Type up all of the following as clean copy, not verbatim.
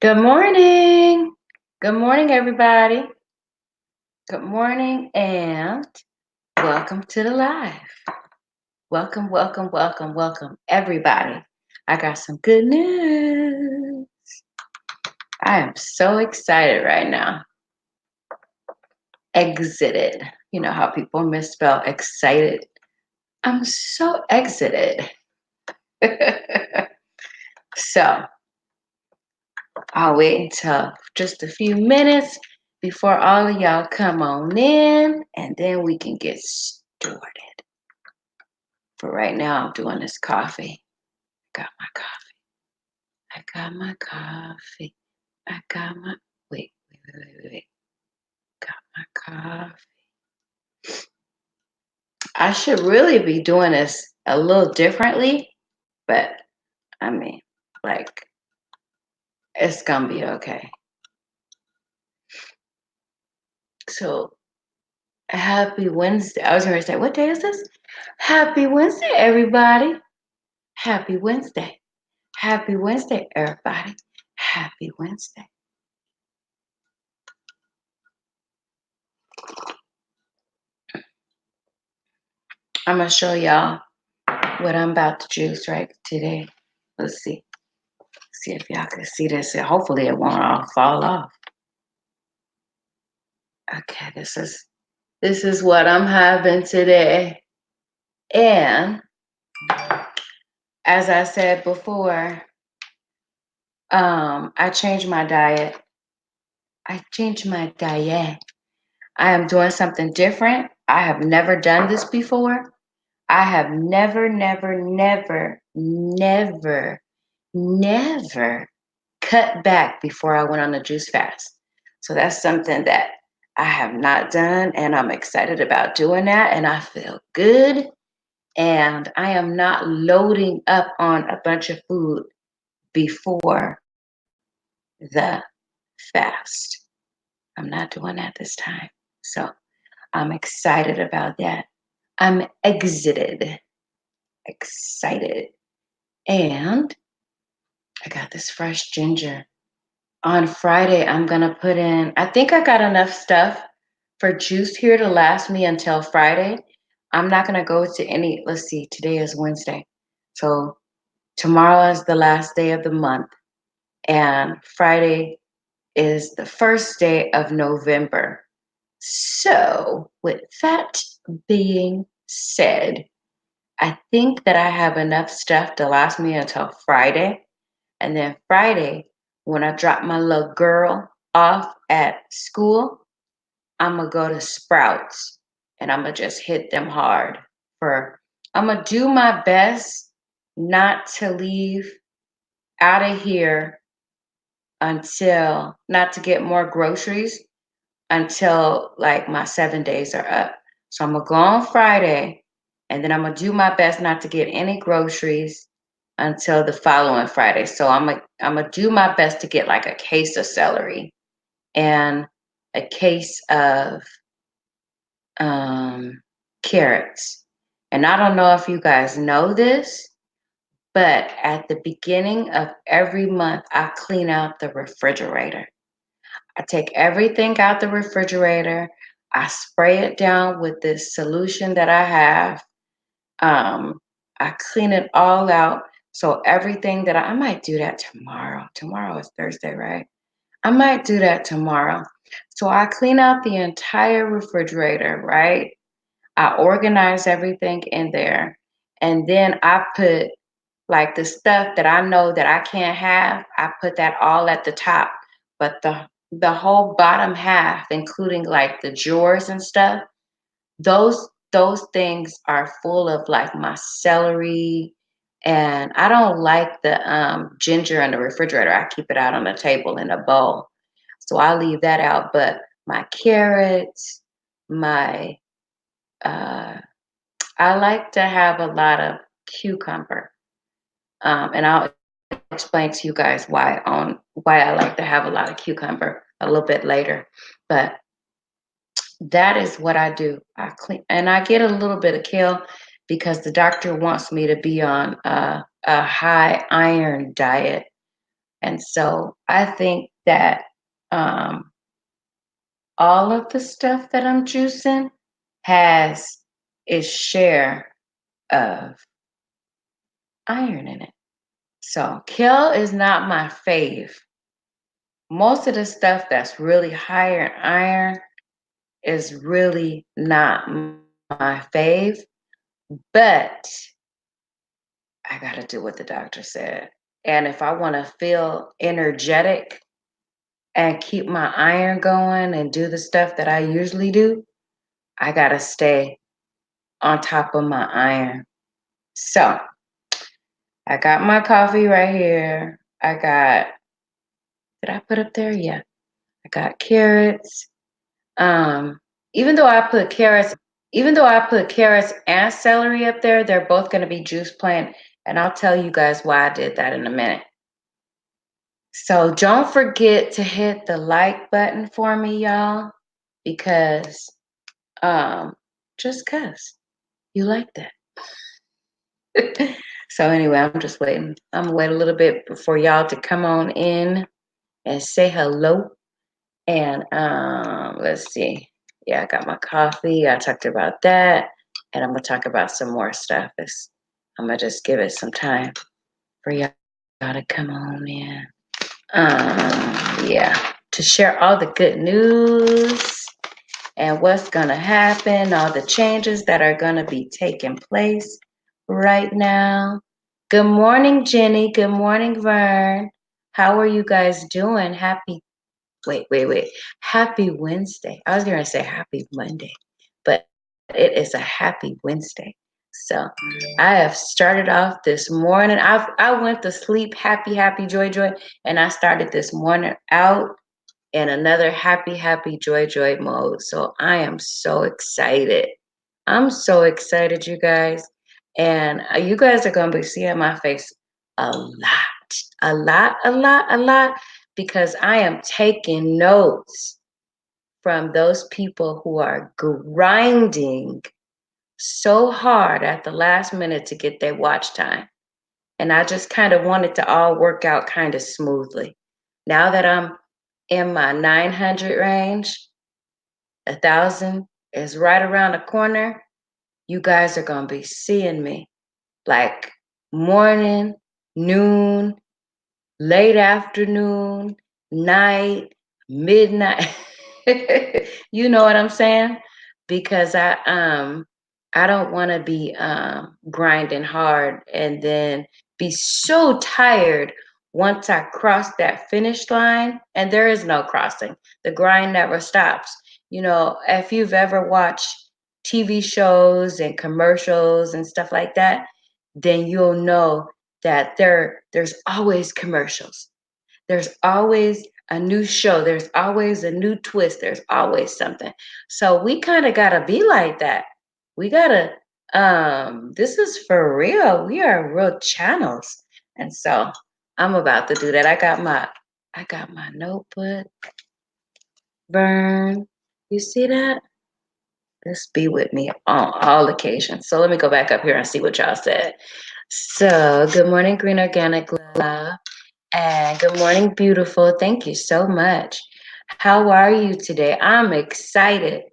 Good morning. Good morning, everybody. Good morning and welcome to the live. Welcome, welcome, welcome, welcome, everybody. I got some good news. I am so excited right now. Exited. You know how people misspell excited? I'm so exited. So I'll wait until just a few minutes before all of y'all come on in, and then we can get started. But right now, I'm doing this coffee. Got my coffee. I got my coffee. I got my. Wait. Got my coffee. I should really be doing this a little differently, but I mean, like, it's gonna be okay. So, happy Wednesday. I was going to say, what day is this? Happy Wednesday, everybody. Happy Wednesday. Happy Wednesday, everybody. Happy Wednesday. I'm going to show y'all what I'm about to juice right today. Let's see. See if y'all can see this. Hopefully it won't all fall off. Okay, this is what I'm having today. And as I said before, I changed my diet. I am doing something different. I have never done this before. I have never cut back before I went on the juice fast. So that's something that I have not done, and I'm excited about doing that, and I feel good. And I am not loading up on a bunch of food before the fast. I'm not doing that this time. So I'm excited about that. I'm excited. And I got this fresh ginger. On Friday, I'm going to put in, I think I got enough stuff for juice here to last me until Friday. I'm not going to go to any, let's see, today is Wednesday. So tomorrow is the last day of the month. And Friday is the first day of November. So, with that being said, I think that I have enough stuff to last me until Friday. And then Friday, when I drop my little girl off at school, I'm going to go to Sprouts and I'm going to just hit them hard. I'm going to do my best not to leave out of here not to get more groceries until like my 7 days are up. So I'm gonna go on Friday and then I'm gonna do my best not to get any groceries until the following Friday. So I'm gonna do my best to get like a case of celery and a case of carrots. And I don't know if you guys know this, but at the beginning of every month, I clean out the refrigerator. I take everything out the refrigerator. I spray it down with this solution that I have. I clean it all out. So everything that I might do that tomorrow. Tomorrow is Thursday, right? I might do that tomorrow. So I clean out the entire refrigerator, right? I organize everything in there. And then I put like the stuff that I know that I can't have, I put that all at the top. But the whole bottom half, including like the drawers and stuff, those things are full of like my celery. And I don't like the ginger in the refrigerator. I keep it out on the table in a bowl. So I leave that out. But my carrots, my I like to have a lot of cucumber. And I'll explain to you guys why I like to have a lot of cucumber a little bit later. But that is what I do. I clean and I get a little bit of kale because the doctor wants me to be on a high iron diet. And so I think that um, all of the stuff that I'm juicing has its share of iron in it. So kale is not my fave. Most of the stuff that's really higher in iron is really not my fave, but I got to do what the doctor said. And if I want to feel energetic and keep my iron going and do the stuff that I usually do, I got to stay on top of my iron. So I got my coffee right here. Did I put up there? Yeah. I got carrots. Um, even though I put carrots, even though I put carrots and celery up there, they're both going to be juice plain. And I'll tell you guys why I did that in a minute. So don't forget to hit the like button for me, y'all, because just cause you like that. So anyway, I'm just waiting. I'm gonna wait a little bit for y'all to come on in and say hello. And let's see. Yeah, I got my coffee. I talked about that. And I'm gonna talk about some more stuff. I'm gonna just give it some time for y'all to come on in. Yeah, to share all the good news and what's gonna happen, all the changes that are gonna be taking place right now. Good morning, Jenny. Good morning, Vern. How are you guys doing? Wait. Happy Wednesday. I was gonna say happy Monday, but it is a happy Wednesday. So I have started off this morning. I went to sleep happy, joy, and I started this morning out in another happy, joy mode. So I am so excited. I'm so excited, you guys. And you guys are going to be seeing my face a lot, because I am taking notes from those people who are grinding so hard at the last minute to get their watch time. And I just kind of want it to all work out kind of smoothly. Now that I'm in my 900 range, 1,000 is right around the corner. You guys are going to be seeing me like morning, noon, late afternoon, night, midnight. You know what I'm saying? Because I don't want to be grinding hard and then be so tired once I cross that finish line. And there is no crossing. The grind never stops. You know, if you've ever watched TV shows and commercials and stuff like that, then you'll know that there's always commercials. There's always a new show. There's always a new twist. There's always something. So we kind of gotta be like that. We gotta, this is for real. We are real channels. And so I'm about to do that. I got my notebook. Burn. You see that? Just be with me on all occasions. So let me go back up here and see what y'all said. So good morning, Green Organic Love. And good morning, beautiful. Thank you so much. How are you today? I'm excited.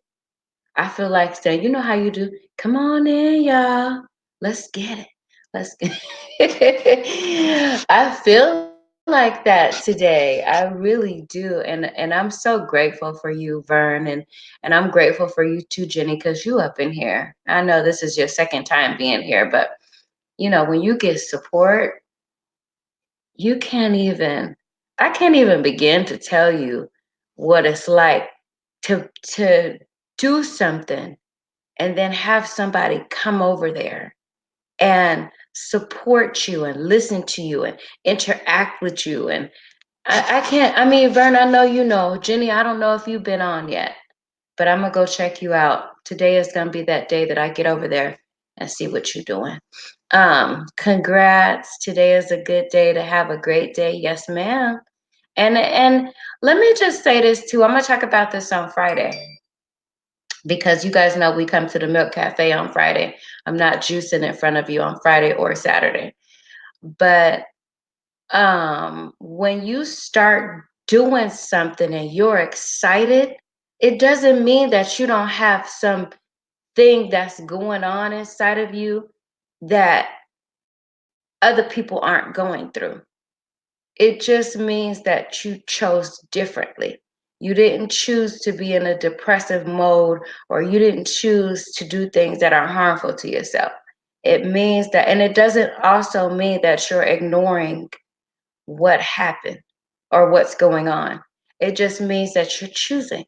I feel like saying, you know how you do? Come on in, y'all. Let's get it. Let's get it. I feel like that today. I really do. And I'm so grateful for you, Vern, and I'm grateful for you too, Jenny, because you up in here. I know this is your second time being here, but you know, when you get support, you can't even I can't even begin to tell you what it's like to do something and then have somebody come over there and support you and listen to you and interact with you. And I can't, I mean, Vern, I know you know. Jenny, I don't know if you've been on yet, but I'm gonna go check you out. Today is gonna be that day that I get over there and see what you're doing. Congrats. Today is a good day to have a great day. Yes, ma'am. And let me just say this too. I'm gonna talk about this on Friday because you guys know we come to the Milk Cafe on Friday. I'm not juicing in front of you on Friday or Saturday. But when you start doing something and you're excited, it doesn't mean that you don't have something that's going on inside of you that other people aren't going through. It just means that you chose differently. You didn't choose to be in a depressive mode, or you didn't choose to do things that are harmful to yourself. It means that, and it doesn't also mean that you're ignoring what happened or what's going on. It just means that you're choosing.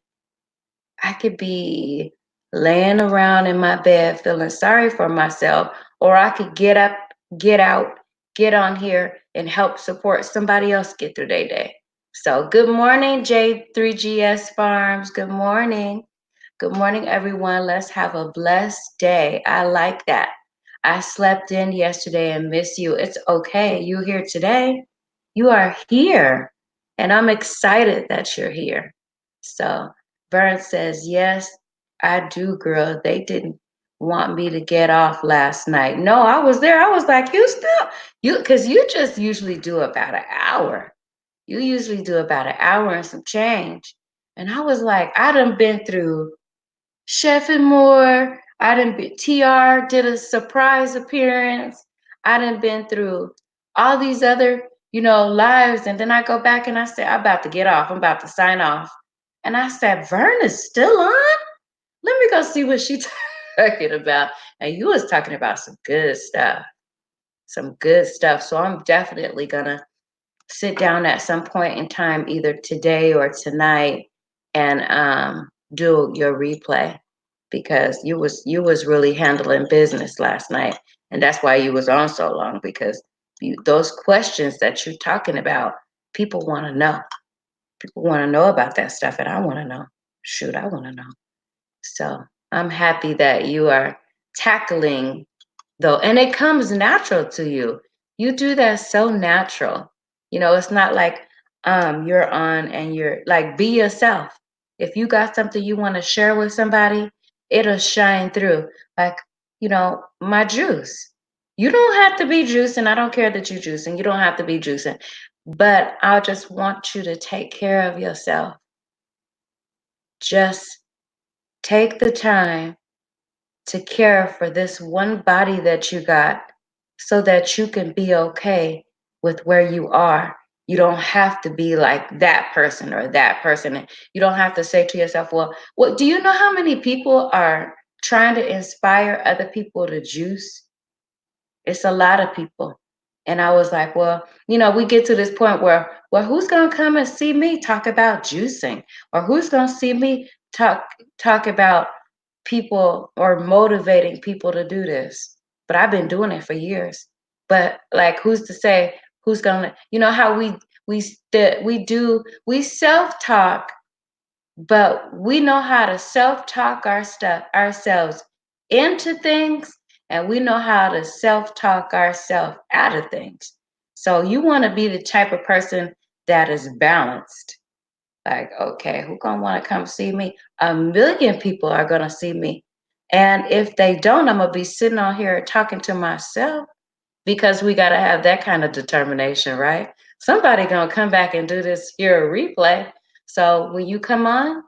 I could be laying around in my bed feeling sorry for myself, or I could get up, get out, get on here and help support somebody else get through their day. So, good morning, J3GS Farms. Good morning. Good morning, everyone. Let's have a blessed day. I like that. I slept in yesterday and miss you. It's okay. You're here today. You are here. And I'm excited that you're here. So, Vern says, yes, I do, girl. They didn't want me to get off last night. No, I was there. I was like, because you just usually do about an hour. You usually do about an hour and some change. And I was like, I done been through Chef and More. I done been, TR did a surprise appearance. I done been through all these other, lives. And then I go back and I say, I'm about to get off. I'm about to sign off. And I said, Vern is still on? Let me go see what she's talking about. And you was talking about some good stuff. Some good stuff. So I'm definitely gonna sit down at some point in time, either today or tonight, and do your replay, because you was really handling business last night, and that's why you was on so long, because those questions that you're talking about, people want to know. People want to know about that stuff, and I want to know. Shoot, I want to know. So I'm happy that you are tackling, though, and it comes natural to you. You do that so natural. It's not like you're on and you're like, be yourself. If you got something you want to share with somebody, it'll shine through. Like, my juice. You don't have to be juicing. I don't care that you're juicing. You don't have to be juicing. But I just want you to take care of yourself. Just take the time to care for this one body that you got, so that you can be okay with where you are. You don't have to be like that person or that person. And you don't have to say to yourself, well, do you know how many people are trying to inspire other people to juice? It's a lot of people. And I was like, well, we get to this point where, well, who's going to come and see me talk about juicing? Or who's going to see me talk about people or motivating people to do this? But I've been doing it for years. But like, who's to say who's going to, how we self-talk, but we know how to self-talk ourselves into things, and we know how to self-talk ourselves out of things. So you want to be the type of person that is balanced. Like, okay, who gonna want to come see me? 1 million people are gonna see me. And if they don't, I'm gonna be sitting on here talking to myself, because we gotta have that kind of determination, right? Somebody gonna come back and do this here replay. So when you come on,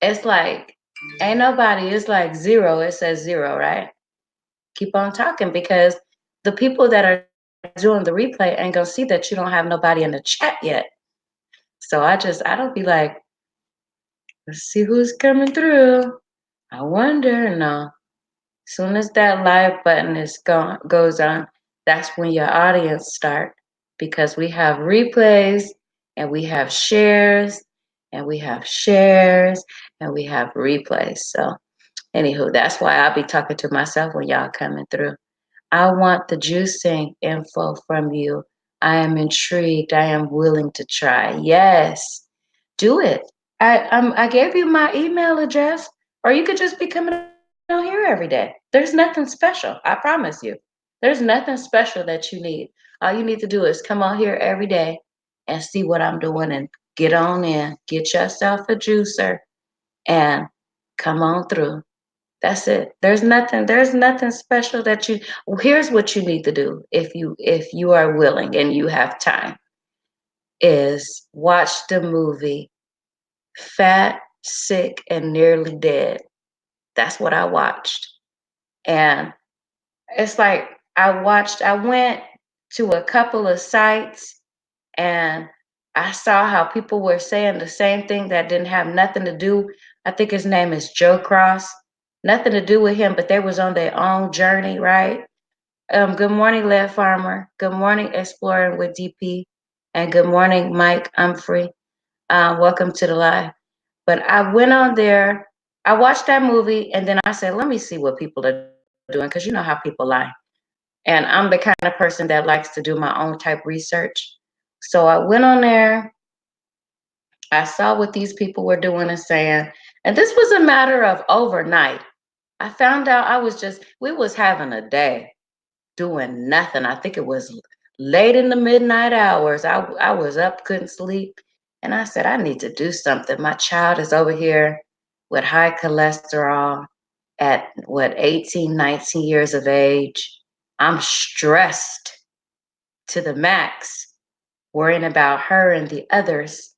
it's like ain't nobody, it's like zero. It says zero, right? Keep on talking, because the people that are doing the replay ain't gonna see that you don't have nobody in the chat yet. So I don't be like, let's see who's coming through. I wonder. No. Soon as that live button goes on, that's when your audience start, because we have replays, and we have shares, and we have shares, and we have replays. So anywho, that's why I'll be talking to myself when y'all coming through. I want the juicing info from you. I am intrigued. I am willing to try. Yes, do it. I gave you my email address, or you could just be coming on here every day. There's nothing special. I promise you. There's nothing special that you need. All you need to do is come on here every day and see what I'm doing, and get on in. Get yourself a juicer and come on through. That's it. There's nothing special that you, here's what you need to do if you are willing and you have time. is watch the movie Fat, Sick, and Nearly Dead. That's what I watched. And it's like I went to a couple of sites and I saw how people were saying the same thing that didn't have nothing to do. I think his name is Joe Cross. Nothing to do with him, but they was on their own journey, right? Good morning, Lead Farmer. Good morning, Exploring with DP. And good morning, Mike Humphrey. Welcome to the live. But I went on there, I watched that movie, and then I said, let me see what people are doing, because you know how people lie. And I'm the kind of person that likes to do my own type research. So I went on there, I saw what these people were doing and saying, and this was a matter of overnight. I found out we was having a day doing nothing. I think it was late in the midnight hours. I was up, couldn't sleep. And I said, I need to do something. My child is over here with high cholesterol at what, 18, 19 years of age. I'm stressed to the max, worrying about her and the others.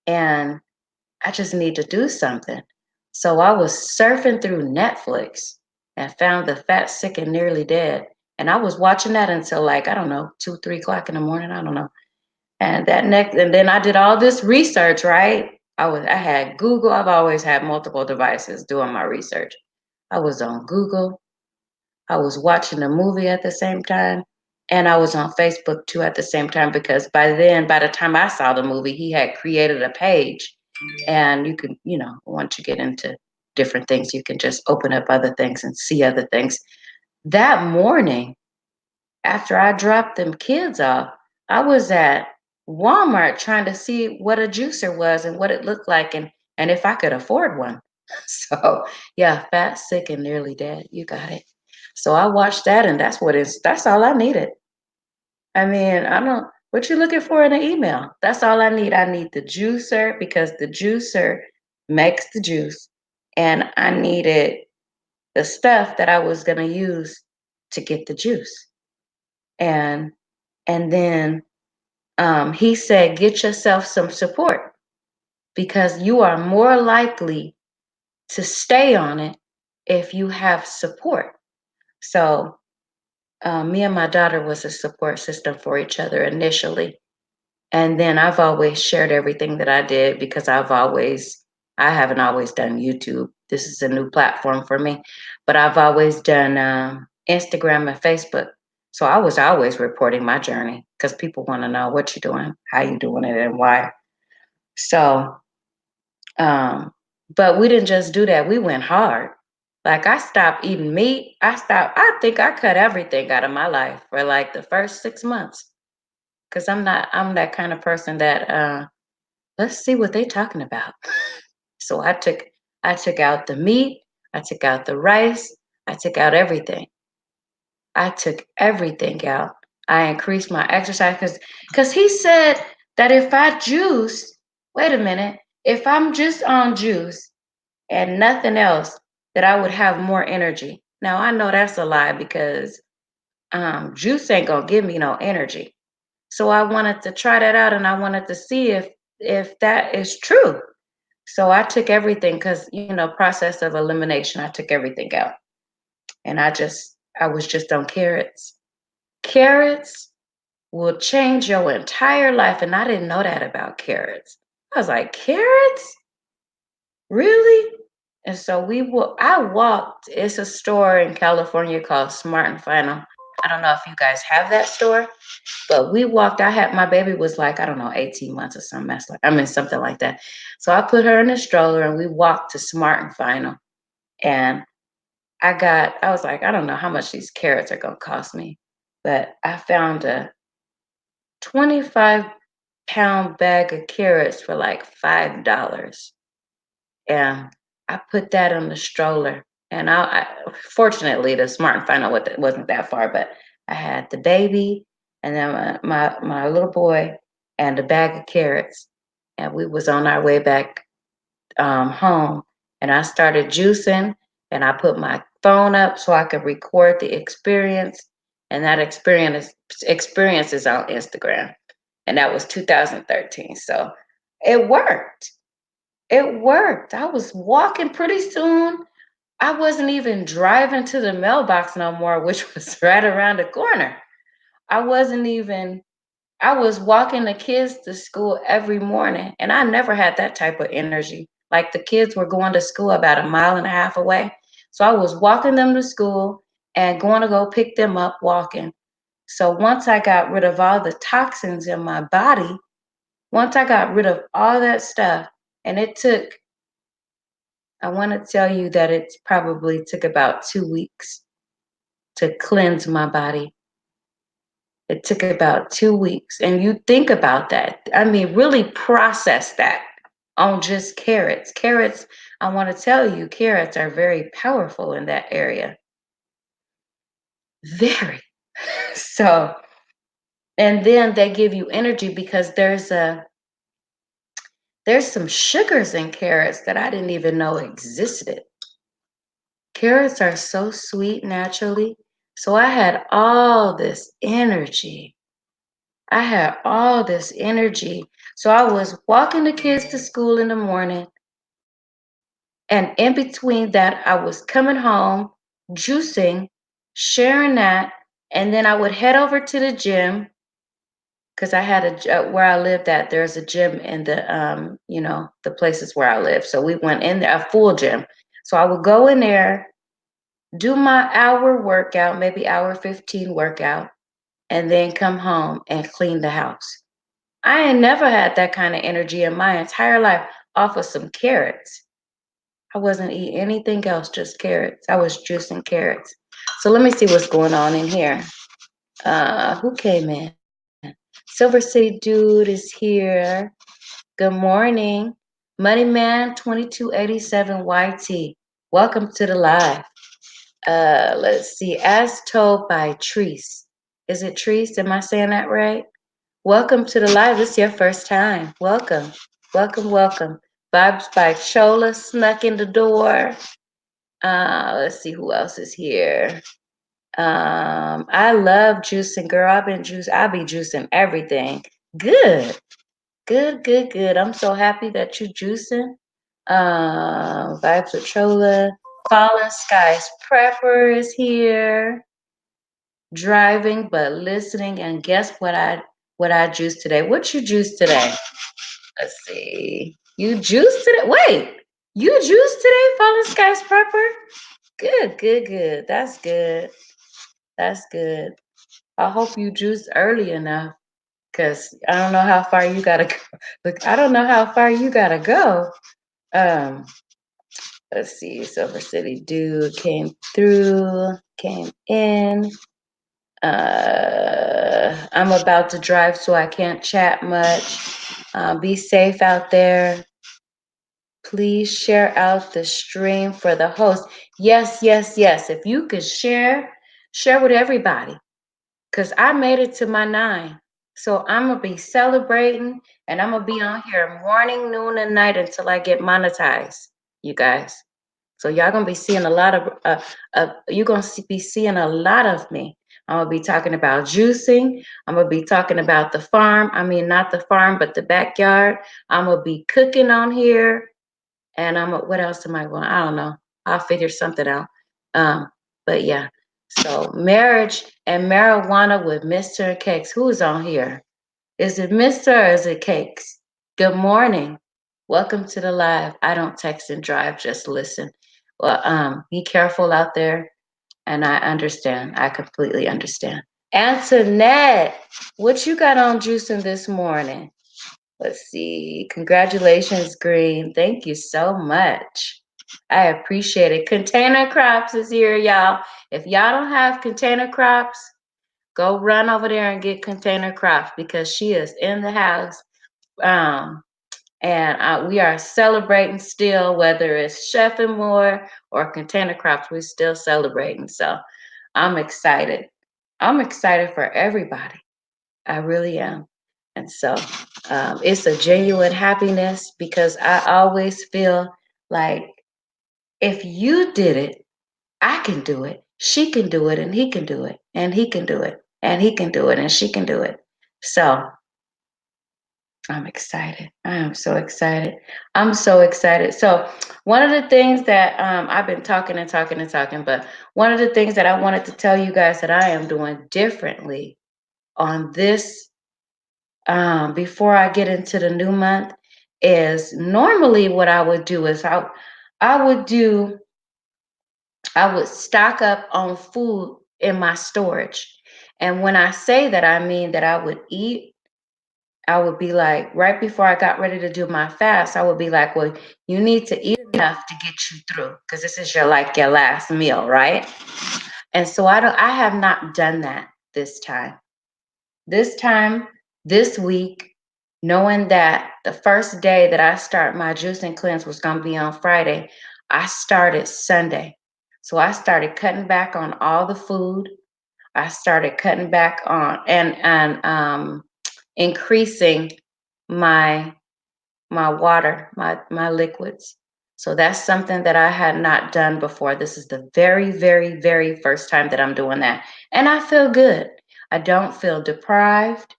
And I just need to do something. So I was surfing through Netflix and found The Fat, Sick, and Nearly Dead. And I was watching that until like, I don't know, 2, 3 o'clock in the morning. I don't know. And then I did all this research, right? I had Google. I've always had multiple devices doing my research. I was on Google. I was watching a movie at the same time. And I was on Facebook too at the same time, because by the time I saw the movie, he had created a page. And you can, once you get into different things, you can just open up other things and see other things. That morning, after I dropped them kids off, I was at Walmart trying to see what a juicer was and what it looked like, and if I could afford one. So yeah, Fat, Sick, and Nearly Dead. You got it. So I watched that, and that's all I needed. I mean, I don't, what you looking for in an email? That's all I need. I need the juicer, because the juicer makes the juice, and I needed the stuff that I was going to use to get the juice. And then he said, get yourself some support, because you are more likely to stay on it if you have support. So me and my daughter was a support system for each other initially. And then I've always shared everything that I did, because I haven't always done YouTube. This is a new platform for me, but I've always done Instagram and Facebook. So I was always reporting my journey, because people want to know what you're doing, how you doing it, and why. So, but we didn't just do that. We went hard. Like, I stopped eating meat. I think I cut everything out of my life for like the first 6 months. Cause I'm that kind of person that, let's see what they're talking about. So I took out the meat. I took out the rice. I took out everything. I took everything out. I increased my exercise, because he said that if I juice, wait a minute, if I'm just on juice and nothing else, that I would have more energy. Now I know that's a lie, because juice ain't gonna give me no energy. So I wanted to try that out, and I wanted to see if that is true. So I took everything, because process of elimination. I took everything out, and I was just on carrots. Carrots will change your entire life, and I didn't know that about carrots. I was like, carrots, really? And so I walked. It's a store in California called Smart and Final. I don't know if you guys have that store. But we walked, my baby was like, I don't know, 18 months or something. Something like that. So I put her in a stroller, and we walked to Smart and Final. And I was like, I don't know how much these carrots are going to cost me. But I found a 25-pound bag of carrots for like $5. And I put that on the stroller. And fortunately, the Smart and Final wasn't that far, but I had the baby, and then my little boy, and a bag of carrots. And we was on our way back home. And I started juicing, and I put my phone up so I could record the experience. And that experience is on Instagram. and that was 2013. So it worked. It worked. I was walking pretty soon. I wasn't even driving to the mailbox no more, which was right around the corner. I wasn't even, I was walking the kids to school every morning, and I never had that type of energy. Like the kids were going to school about a mile and a half away. So I was walking them to school and going to go pick them up walking. So once I got rid of all the toxins in my body, once I got rid of all that stuff, and it took, I want to tell you that it probably took about 2 weeks to cleanse my body. It took about 2 weeks. And you think about that. I mean, really process that on just carrots. Carrots, I want to tell you, carrots are very powerful in that area. Very. So, and then they give you energy because there's some sugars in carrots that I didn't even know existed. Carrots are so sweet naturally. So I had all this energy. I had all this energy. So I was walking the kids to school in the morning. And in between that, I was coming home, juicing, sharing that. And then I would head over to the gym because I had where I lived at, there's a gym in the places where I live. So we went in there, a full gym. So I would go in there, do my hour workout, maybe hour 15 workout, and then come home and clean the house. I ain't never had that kind of energy in my entire life off of some carrots. I wasn't eating anything else, just carrots. I was juicing carrots. So let me see what's going on in here. Who came in? Silver City Dude is here. Good morning. Moneyman 2287 YT. Welcome to the live. Let's see. As told by Treese. Is it Treese? Am I saying that right? Welcome to the live. It's your first time. Welcome. Welcome, welcome. Vibes by Chola snuck in the door. Let's see who else is here. I love juicing, girl. I'll be juicing everything. Good. Good, good, good. I'm so happy that you juicing. Vibes with Chola. Fallen Skies Prepper is here. Driving but listening. And guess what I juiced today? What you juiced today? Let's see. You juiced today? Wait, you juiced today, Fallen Skies Prepper? Good, good, good. That's good. That's good. I hope you juiced early enough because I don't know how far you gotta go. Look, I don't know how far you gotta go. Um, let's see. Silver City Dude came through, came in. I'm about to drive, so I can't chat much. Be safe out there. Please share out the stream for the host. Yes, yes, yes. If you could share with everybody. Because I made it to my 9. So I'm going to be celebrating and I'm going to be on here morning, noon, and night until I get monetized, you guys. So y'all going to be seeing a lot of, you're going to be seeing a lot of me. I'm going to be talking about juicing. I'm going to be talking about the farm. I mean, not the farm, but the backyard. I'm going to be cooking on here. And what else am I going? I don't know. I'll figure something out. But yeah. So marriage and marijuana with Mr. and Cakes. Who's on here? Is it Mr. or is it Cakes? Good morning. Welcome to the live. I don't text and drive, just listen. Well, be careful out there. And I understand. I completely understand. Antoinette, what you got on juicing this morning? Let's see. Congratulations, Green. Thank you so much. I appreciate it. Container Crops is here, y'all. If y'all don't have Container Crops, go run over there and get Container Crops because she is in the house. And we are celebrating still, whether it's Chef and More or Container Crops, we're still celebrating. So I'm excited. I'm excited for everybody. I really am. And so it's a genuine happiness because I always feel like if you did it, I can do it. She can do it and he can do it and he can do it and he can do it and she can do it. So I'm excited. I am so excited. I'm so excited. So, one of the things that I've been talking and talking and talking, but one of the things that I wanted to tell you guys that I am doing differently on this before I get into the new month is normally what I would do is I would do I would stock up on food in my storage. And when I say that, I mean that I would be like, right before I got ready to do my fast, I would be like, well, you need to eat enough to get you through because this is your last meal, right? And so I have not done that this time. This time, this week, knowing that the first day that I start my juice and cleanse was going to be on Friday, I started Sunday. So I started cutting back on all the food. I started cutting back on and increasing my my water, my liquids. So that's something that I had not done before. This is the very, very, very first time that I'm doing that. And I feel good. I don't feel deprived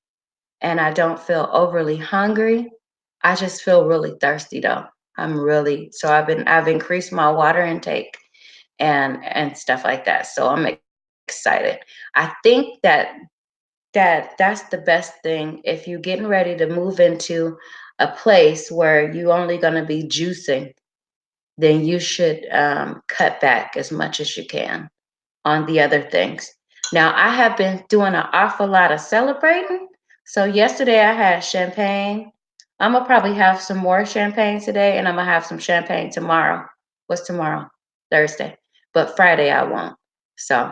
and I don't feel overly hungry. I just feel really thirsty though. So I've increased my water intake and stuff like that. So I'm excited. I think that's the best thing if you're getting ready to move into a place where you're only going to be juicing, then you should cut back as much as you can on the other things. Now, I have been doing an awful lot of celebrating. So, yesterday I had champagne. I'm going to probably have some more champagne today, and I'm going to have some champagne tomorrow. What's tomorrow? Thursday. But Friday I won't. So,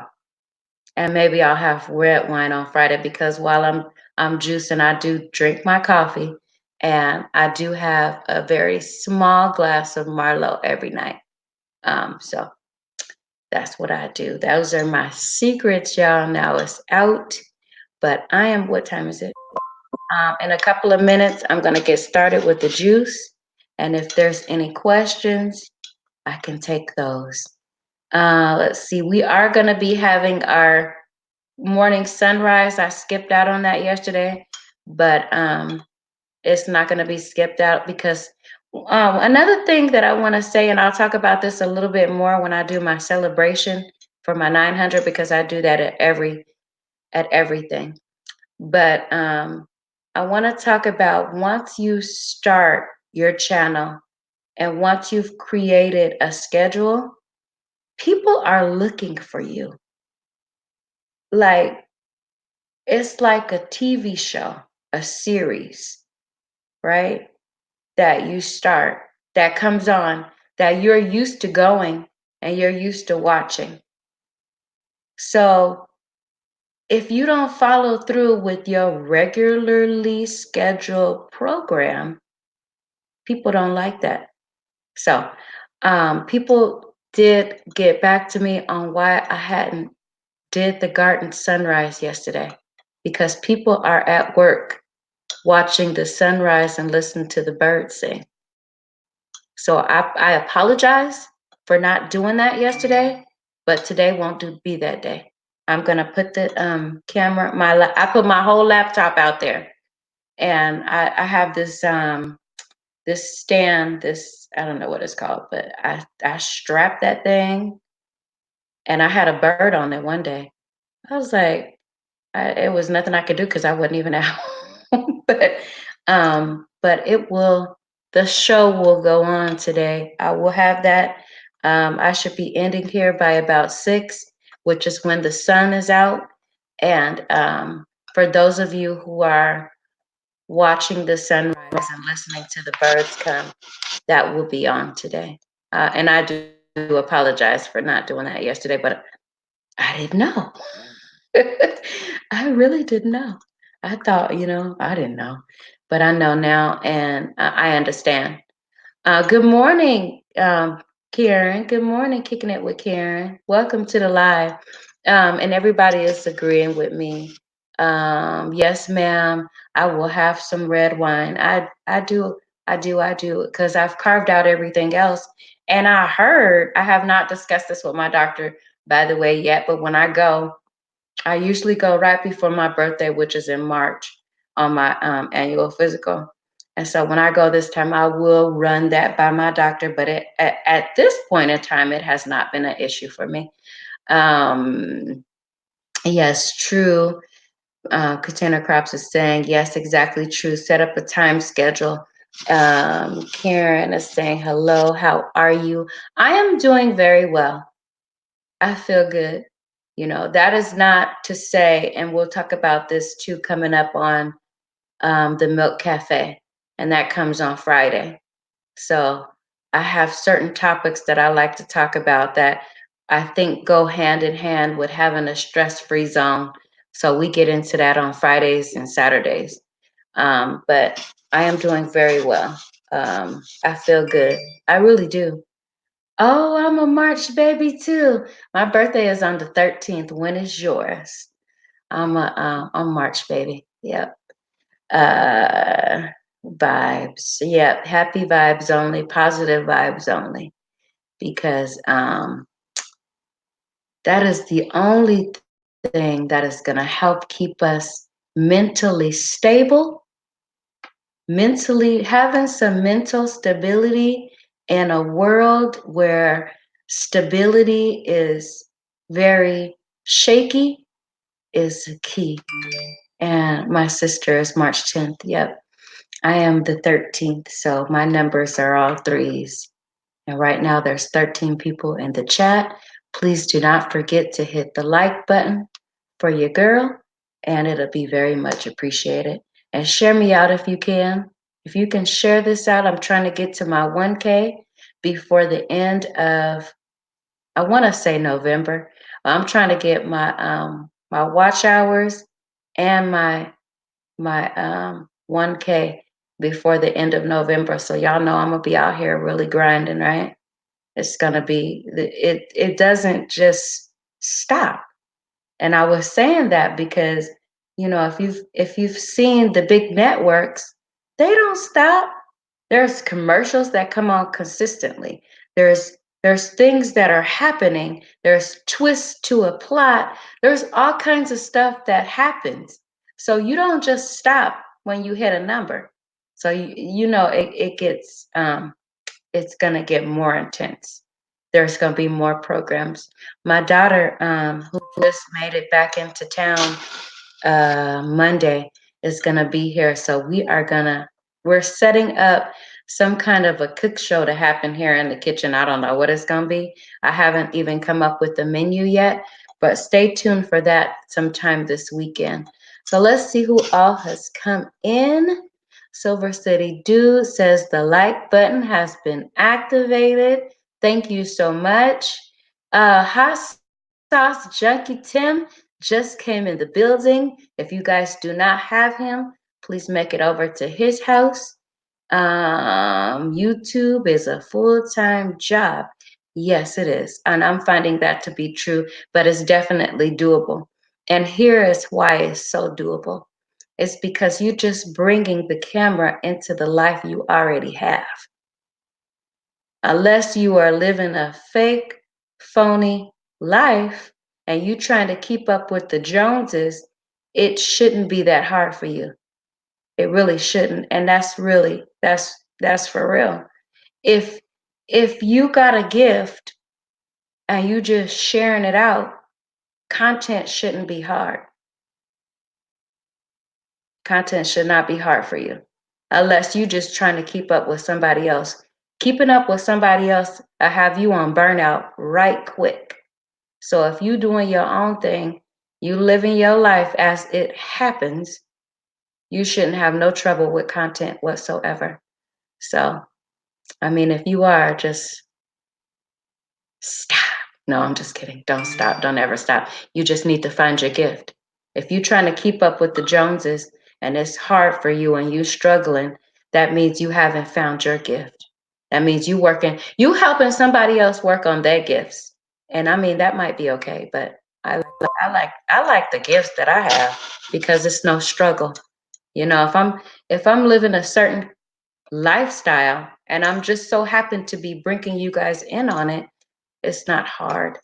and maybe I'll have red wine on Friday because while I'm juicing, I do drink my coffee, and I do have a very small glass of Merlot every night. So that's what I do. Those are my secrets, y'all. Now it's out, but I am. What time is it? In a couple of minutes, I'm gonna get started with the juice, and if there's any questions, I can take those. Let's see. We are gonna be having our morning sunrise. I skipped out on that yesterday, but it's not going to be skipped out because another thing that I want to say, and I'll talk about this a little bit more when I do my celebration for my 900 because I do that at everything. But I want to talk about once you start your channel and once you've created a schedule, people are looking for you. Like it's like a TV show, a series, right? That you start, that comes on, that you're used to going and you're used to watching. So if you don't follow through with your regularly scheduled program, people don't like that. So people did get back to me on why I hadn't did the garden sunrise yesterday because people are at work watching the sunrise and listening to the birds sing. So I apologize for not doing that yesterday, but today won't be that day. I'm gonna put the camera. I put my whole laptop out there, and I have this stand. This I don't know what it's called, but I strapped that thing, and I had a bird on it one day. I was like, it was nothing I could do because I wasn't even at home. But it will. The show will go on today. I will have that. I should be ending here by about 6, which is when the sun is out. And for those of you who are watching the sunrise and listening to the birds come, that will be on today. And I do apologize for not doing that yesterday, but I didn't know. I really didn't know. I thought, I didn't know, but I know now, and I understand. Good morning, Karen. Good morning, Kicking It with Karen. Welcome to the live. And everybody is agreeing with me. Yes, ma'am. I will have some red wine. I do, because I've carved out everything else. And I have not discussed this with my doctor, by the way, yet, but when I go, I usually go right before my birthday, which is in March, on my annual physical. And so when I go this time, I will run that by my doctor. But at this point in time, it has not been an issue for me. Um, yes, true. Container Crops is saying, yes, exactly true. Set up a time schedule. Karen is saying, hello, how are you? I am doing very well. I feel good. That is not to say, and we'll talk about this too coming up on the Milk Cafe, and that comes on Friday. So I have certain topics that I like to talk about that I think go hand in hand with having a stress-free zone. So we get into that on Fridays and Saturdays. But I am doing very well. I feel good. I really do. Oh, I'm a March baby too. My birthday is on the 13th. When is yours? I'm March baby. Yep. Uh, Vibes. Yep. Happy vibes only. Positive vibes only. Because that is the only thing that is going to help keep us mentally stable, mentally having some mental stability in a world where stability is very shaky is key. And my sister is March 10th. Yep. I am the 13th. So my numbers are all threes. And right now there's 13 people in the chat. Please do not forget to hit the like button for your girl, and it'll be very much appreciated. And share me out if you can. If you can share this out, I'm trying to get to my 1K before the end of, I want to say November. I'm trying to get my watch hours and my 1K before the end of November. So y'all know I'm gonna be out here really grinding, right? It's gonna be it doesn't just stop. And I was saying that because, if you've seen the big networks, they don't stop. There's commercials that come on consistently. There's things that are happening. There's twists to a plot. There's all kinds of stuff that happens. So you don't just stop when you hit a number. So it gets it's gonna get more intense. There's gonna be more programs. My daughter, who just made it back into town Monday, is gonna be here. So we're setting up some kind of a cook show to happen here in the kitchen. I don't know what it's gonna be. I haven't even come up with the menu yet, but stay tuned for that sometime this weekend. So let's see who all has come in. Silver City Dude says the like button has been activated. Thank you so much. Hot Sauce Junkie Tim just came in the building. If you guys do not have him, please make it over to his house. YouTube is a full-time job. Yes, it is. And I'm finding that to be true, but it's definitely doable. And here is why it's so doable. It's because you're just bringing the camera into the life you already have. Unless you are living a fake, phony life and you trying to keep up with the Joneses, it shouldn't be that hard for you. It really shouldn't. And that's for real. If you got a gift and you just sharing it out, content shouldn't be hard. Content should not be hard for you. Unless you just trying to keep up with somebody else. Keeping up with somebody else will have you on burnout right quick. So if you doing your own thing, you living your life as it happens, you shouldn't have no trouble with content whatsoever. So, I mean, if you are, just stop. No, I'm just kidding. Don't stop. Don't ever stop. You just need to find your gift. If you're trying to keep up with the Joneses and it's hard for you and you struggling, that means you haven't found your gift. That means you helping somebody else work on their gifts. And I mean, that might be okay, but I like the gifts that I have because it's no struggle. If I'm living a certain lifestyle and I'm just so happen to be bringing you guys in on it, it's not hard.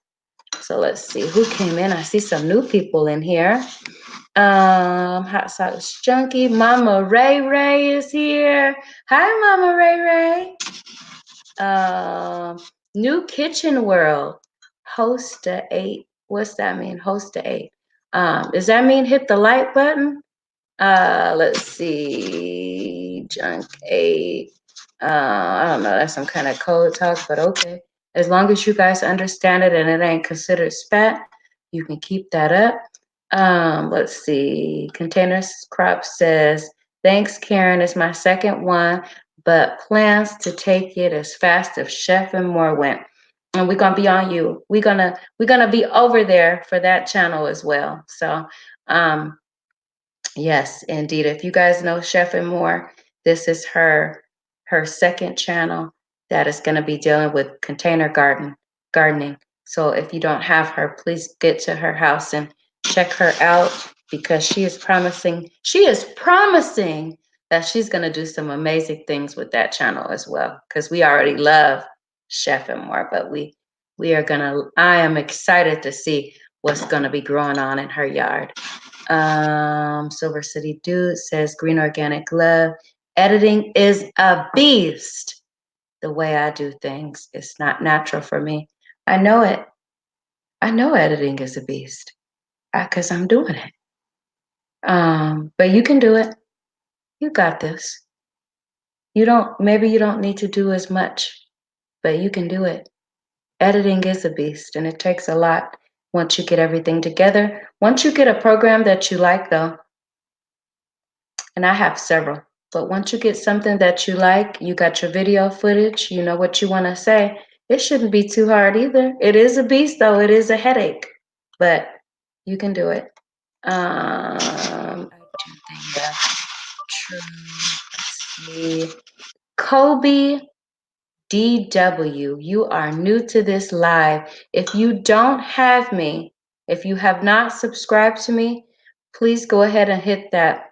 So let's see who came in. I see some new people in here. Hot Sauce Junkie. Mama Ray Ray is here. Hi, Mama Ray Ray. New Kitchen World. Host to 8. What's that mean? Host to 8. Does that mean hit the like button? Let's see. Junk 8. I don't know. That's some kind of code talk, but okay. As long as you guys understand it and it ain't considered spat, you can keep that up. Let's see. Containers Crop says, thanks, Karen. It's my second one, but plans to take it as fast as Chef and More went. And we're gonna be on you. We're gonna be over there for that channel as well. So yes, indeed. If you guys know Chef and More, this is her second channel that is going to be dealing with container gardening. So if you don't have her, please get to her house and check her out because she is promising that she's going to do some amazing things with that channel as well. Because we already love Chef and More, but I am excited to see what's going to be growing on in her yard. Silver City Dude says Green Organic Love. Editing is a beast. The way I do things, it's not natural for me. I know it. I know editing is a beast because I'm doing it. But you can do it. You got this. Maybe you don't need to do as much, but you can do it. Editing is a beast and it takes a lot once you get everything together. Once you get a program that you like, though, and I have several. But once you get something that you like, you got your video footage, you know what you want to say, it shouldn't be too hard either. It is a beast, though. It is a headache, but you can do it. I do think that's true. Let's see. Kobe DW, you are new to this live. If you don't have me, if you have not subscribed to me, please go ahead and hit that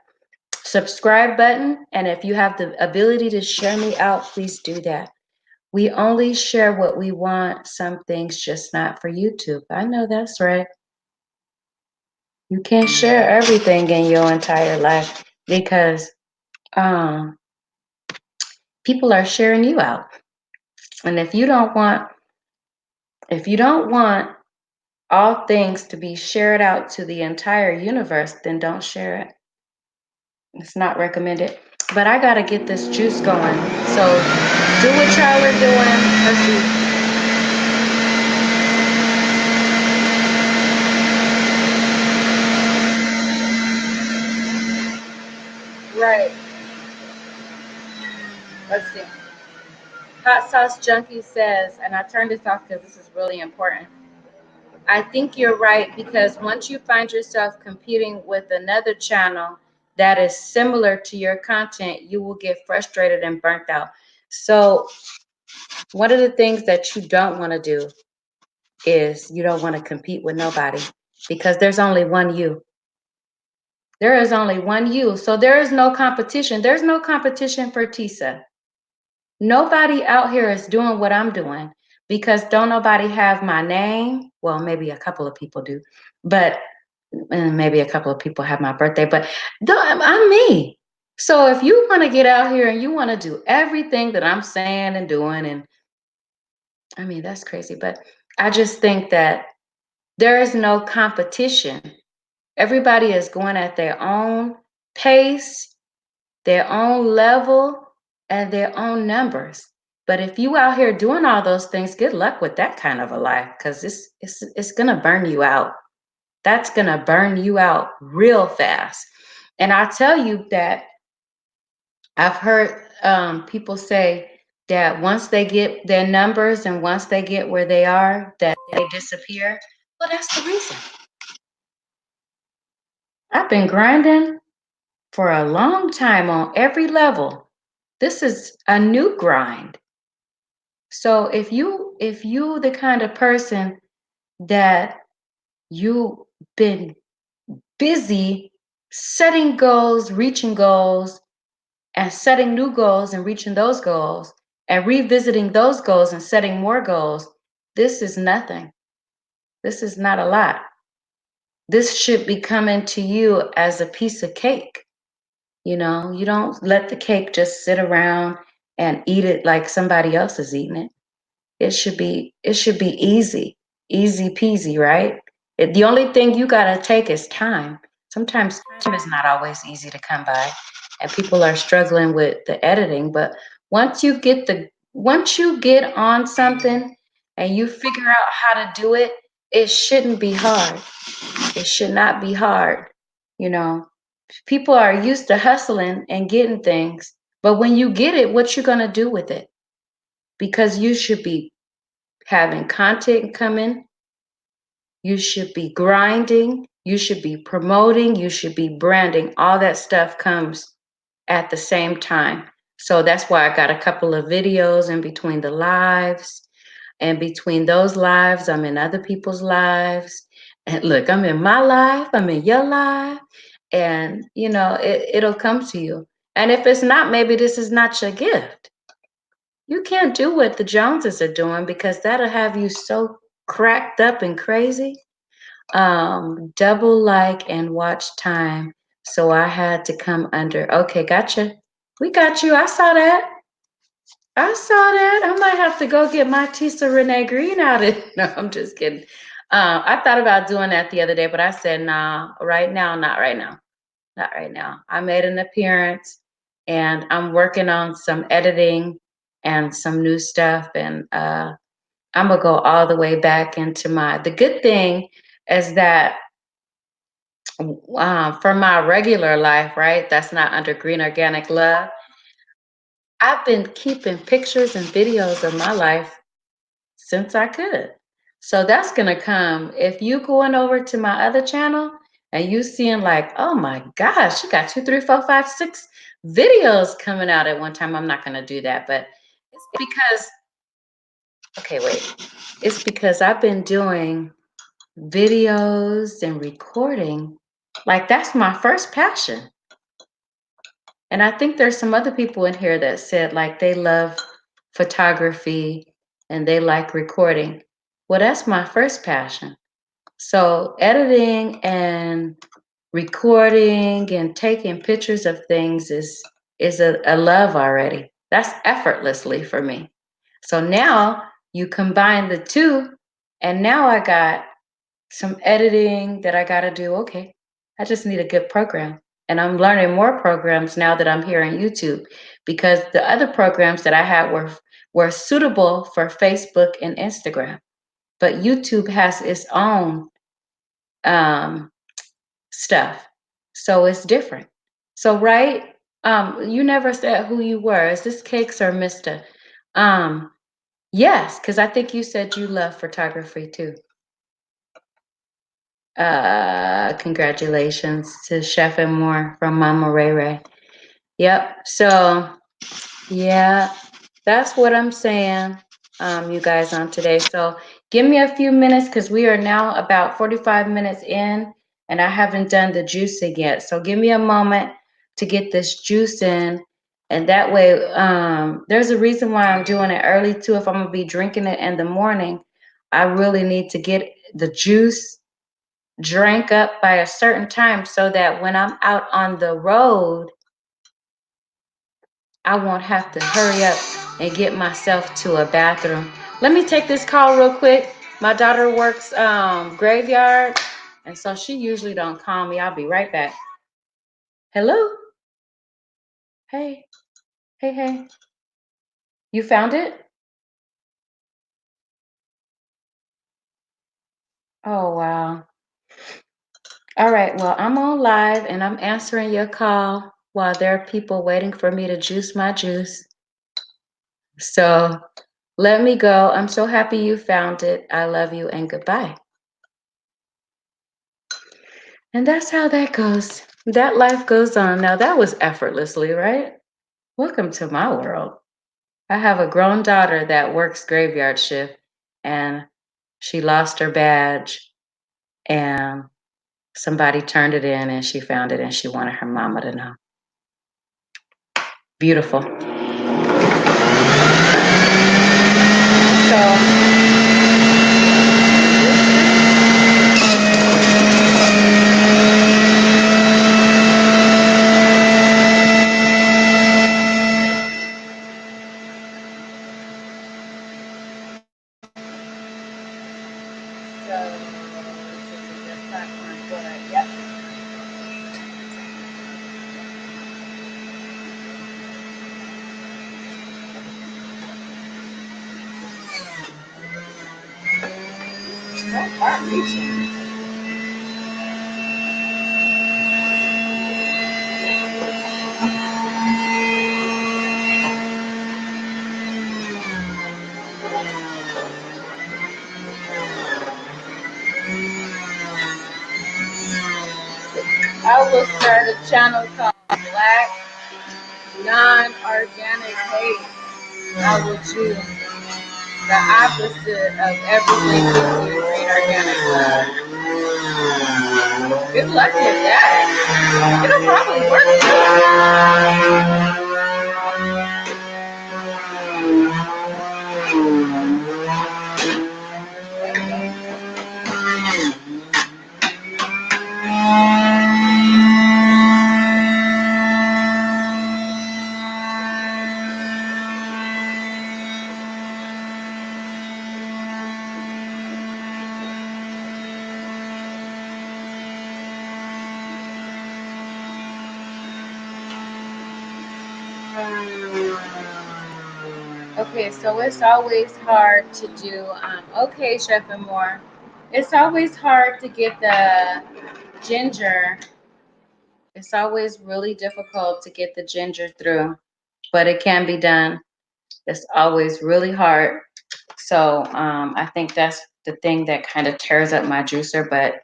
subscribe button, and if you have the ability to share me out, please do that. We only share what we want, some things just not for YouTube. I know that's right. You can't share everything in your entire life because people are sharing you out. And if you don't want all things to be shared out to the entire universe, then don't share it. It's not recommended. But I gotta get this juice going. So do what y'all are doing. Let's see. Right. Let's see. Hot Sauce Junkie says, and I turned this off because this is really important. I think you're right because once you find yourself competing with another channel that is similar to your content, you will get frustrated and burnt out. So one of the things that you don't want to do is you don't want to compete with nobody because there's only one you. There is only one you. So there is no competition. There's no competition for Tisa. Nobody out here is doing what I'm doing because don't nobody have my name. Well, maybe a couple of people do, but maybe a couple of people have my birthday, but I'm me. So if you want to get out here and you want to do everything that I'm saying and doing, and I mean, that's crazy, but I just think that there is no competition. Everybody is going at their own pace, their own level, and their own numbers. But if you out here doing all those things, good luck with that kind of a life because it's gonna burn you out. That's gonna burn you out real fast. And I tell you that I've heard people say that once they get their numbers and once they get where they are, that they disappear. Well, that's the reason. I've been grinding for a long time on every level. This is a new grind. So if you the kind of person that you've been busy setting goals, reaching goals, and setting new goals and reaching those goals and revisiting those goals and setting more goals, this is nothing. This is not a lot. This should be coming to you as a piece of cake. You know, you don't let the cake just sit around and eat it like somebody else is eating it. It should be easy, easy peasy, right? The only thing you gotta take is time. Sometimes time is not always easy to come by, and people are struggling with the editing. But once you get on something and you figure out how to do it, it shouldn't be hard. It should not be hard. You know, people are used to hustling and getting things, but when you get it, what you gonna do with it? Because you should be having content coming, you should be grinding, you should be promoting, you should be branding. All that stuff comes at the same time. So that's why I got a couple of videos in between the lives. And between those lives, I'm in other people's lives. And look, I'm in my life, I'm in your life. And, you know, it'll come to you. And if it's not, maybe this is not your gift. You can't do what the Joneses are doing because that'll have you so cracked up and crazy. Double like and watch time. So I had to come under. Okay, gotcha. We got you. I saw that. I saw that. I might have to go get my Tisa Renee Green out of No, I'm just kidding. I thought about doing that the other day, but I said, nah, right now, not right now. Not right now. I made an appearance and I'm working on some editing and some new stuff. And I'm gonna go all the way back into the good thing is that for my regular life, right? That's not under Green Organic Love. I've been keeping pictures and videos of my life since I could. So that's gonna come. If you going over to my other channel and you seeing like, oh my gosh, you got 2, 3, 4, 5, 6 videos coming out at one time. I'm not gonna do that, but it's because okay, wait. It's because I've been doing videos and recording. Like that's my first passion. And I think there's some other people in here that said like they love photography and they like recording. Well, that's my first passion. So editing and recording and taking pictures of things is a love already. That's effortlessly for me. So now you combine the two, and now I got some editing that I got to do. Okay, I just need a good program. And I'm learning more programs now that I'm here on YouTube because the other programs that I had were suitable for Facebook and Instagram. But YouTube has its own um, stuff. So it's different. So, right, you never said who you were. Is this Cakes or Mr.? Yes, because I think you said you love photography too. Congratulations to Chef and More from Mama Ray Ray. Yep. So yeah, that's what I'm saying, you guys, on today. So give me a few minutes because we are now about 45 minutes in and I haven't done the juicing yet. So give me a moment to get this juice in. And that way, there's a reason why I'm doing it early too. If I'm gonna be drinking it in the morning, I really need to get the juice drank up by a certain time so that when I'm out on the road, I won't have to hurry up and get myself to a bathroom. Let me take this call real quick. My daughter works graveyard, and so she usually don't call me. I'll be right back. Hello? Hey, hey, hey. You found it? Oh, wow. All right, well, I'm on live and I'm answering your call while there are people waiting for me to juice my juice. So let me go. I'm so happy you found it. I love you and goodbye. And that's how that goes. That life goes on. Now, that was effortlessly, right? Welcome to my world. I have a grown daughter that works graveyard shift and she lost her badge and somebody turned it in and she found it and she wanted her mama to know. Beautiful. So far reaching. I will start a channel called Black Non-Organic Hate. I will choose the opposite of everything we see in green organic love. Good luck with that. It'll probably work Okay, so it's always hard to do, okay, Chef and More. It's always hard to get the ginger. It's always really difficult to get the ginger through, but it can be done. It's always really hard. So I think that's the thing that kind of tears up my juicer, but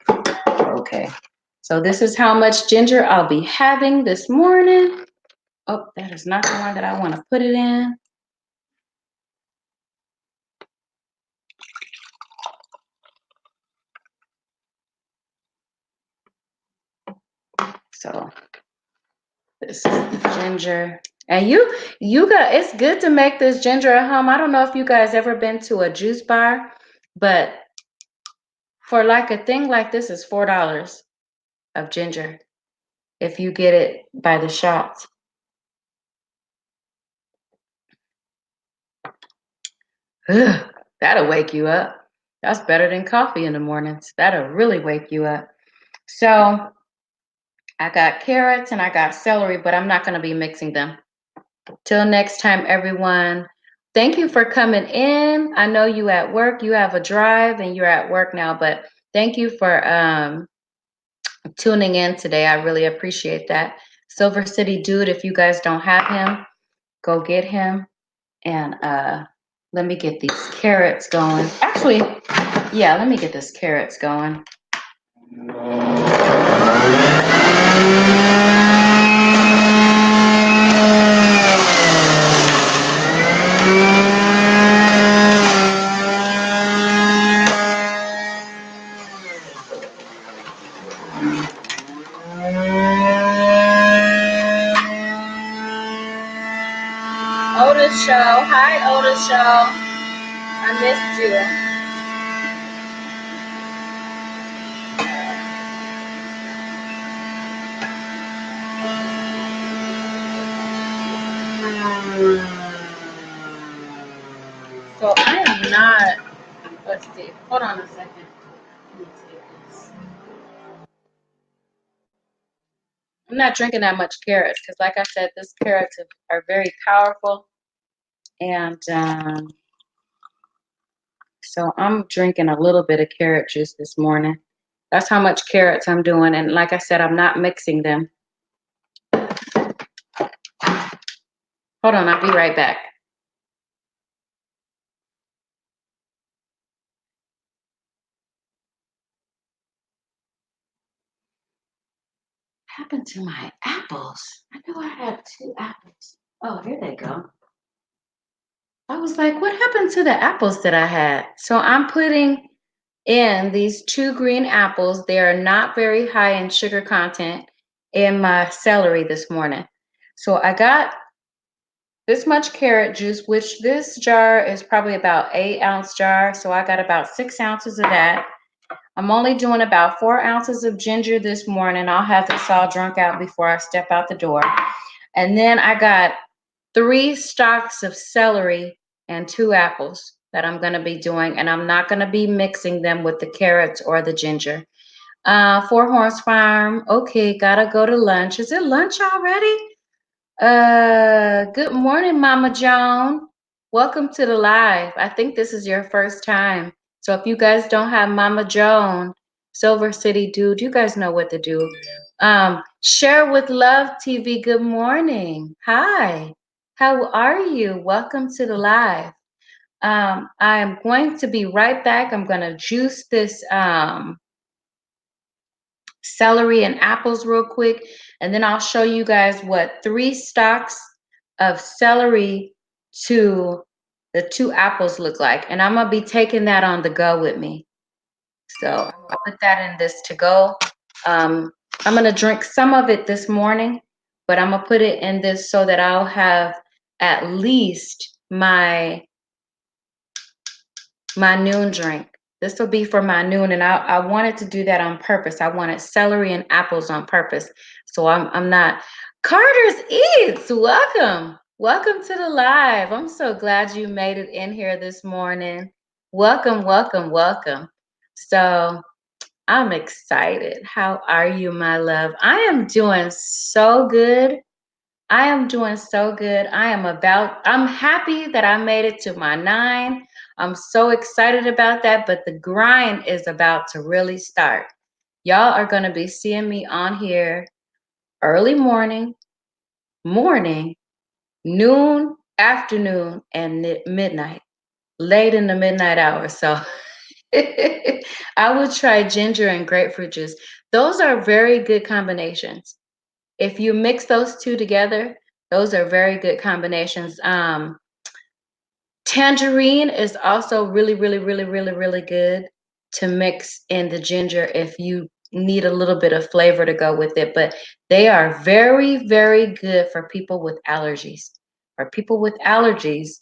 okay. So this is how much ginger I'll be having this morning. Oh, that is not the one that I want to put it in. So this is the ginger. And you got, it's good to make this ginger at home. I don't know if you guys ever been to a juice bar, but for like a thing like this is $4 of ginger if you get it by the shots. Ugh, that'll wake you up. That's better than coffee in the mornings. That'll really wake you up. So I got carrots and I got celery, but I'm not going to be mixing them. Till next time, everyone. Thank you for coming in. I know you at work, you have a drive and you're at work now, but thank you for tuning in today. I really appreciate that. Silver City Dude, if you guys don't have him, go get him. And let me get these carrots going. Actually, yeah, let me get these carrots going. Otis Show. Hi, Otis Show. I missed you. So I am not, let's see, hold on a second. Let me take this. I'm not drinking that much carrots because like I said, these carrots are very powerful. And so I'm drinking a little bit of carrot juice this morning. That's how much carrots I'm doing. And like I said, I'm not mixing them. Hold on, I'll be right back. What happened to my apples? I knew I had 2 apples. Oh, here they go. I was like, what happened to the apples that I had? So I'm putting in these 2 green apples. They are not very high in sugar content in my celery this morning. So I got this much carrot juice, which this jar is probably about 8-ounce jar. So I got about 6 ounces of that. I'm only doing about 4 ounces of ginger this morning. I'll have this all drunk out before I step out the door. And then I got 3 stalks of celery and 2 apples that I'm going to be doing. And I'm not going to be mixing them with the carrots or the ginger. Four Horse Farm. Okay, gotta go to lunch. Is it lunch already? Good morning, Mama Joan. Welcome to the live. I think this is your first time So if you guys don't have Mama Joan, Silver City Dude, you guys know what to do. Share with Love TV. Good morning. Hi. How are you? Welcome to the live. I am going to be right back. I'm going to juice this celery and apples real quick, and then I'll show you guys what 3 stalks of celery to the 2 apples look like. And I'm gonna be taking that on the go with me. So I'll put that in this to go. I'm gonna drink some of it this morning, but I'm gonna put it in this so that I'll have at least my noon drink. This will be for my noon, and I wanted to do that on purpose. I wanted celery and apples on purpose. So I'm not. Carter's Eats, welcome. Welcome to the live. I'm so glad you made it in here this morning. Welcome, welcome, welcome. So I'm excited. How are you, my love? I am doing so good. I am doing so good. I'm happy that I made it to my 9. I'm so excited about that, but the grind is about to really start. Y'all are going to be seeing me on here early morning, noon, afternoon, and midnight, late in the midnight hour. So I would try ginger and grapefruit juice. Those are very good combinations. If you mix those 2 together, those are very good combinations. Tangerine is also really, really, really, really, really good to mix in the ginger if you need a little bit of flavor to go with it. But they are very, very good for people with allergies. For people with allergies,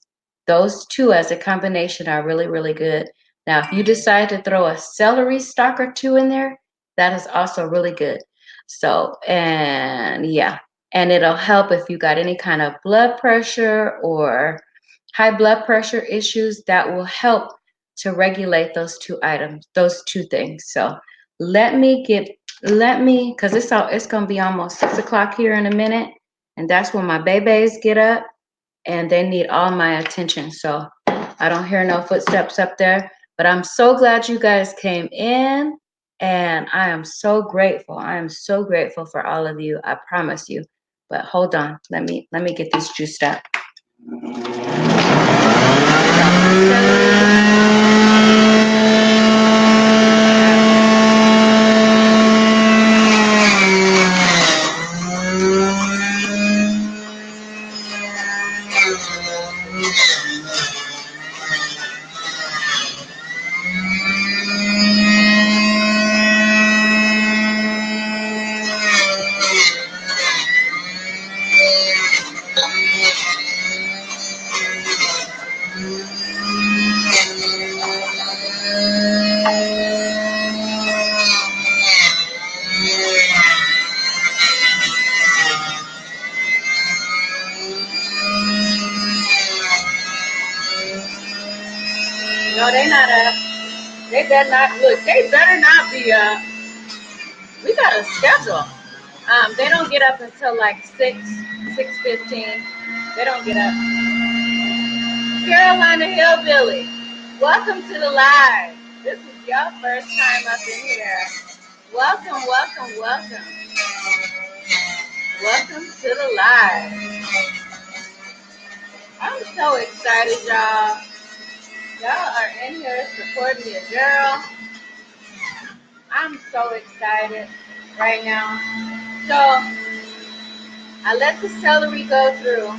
those 2 as a combination are really, really good. Now, if you decide to throw a celery stalk or 2 in there, that is also really good. So, and yeah, and it'll help if you got any kind of blood pressure or high blood pressure issues. That will help to regulate those 2 items, those 2 things. So because it's gonna be almost 6 o'clock here in a minute, and that's when my babies get up and they need all my attention. So I don't hear no footsteps up there, but I'm so glad you guys came in, and I am so grateful. I am so grateful for all of you. I promise you. But hold on, let me get this juiced up. No, they not up. They better not look. They better not be up. We got a schedule. They don't get up until like 6:15. They don't get up. Carolina Hillbilly, welcome to the live. This is your first time up in here. Welcome, welcome, welcome. Welcome to the live. I'm so excited, y'all. Y'all are in here supporting your girl. I'm so excited right now. So I let the celery go through,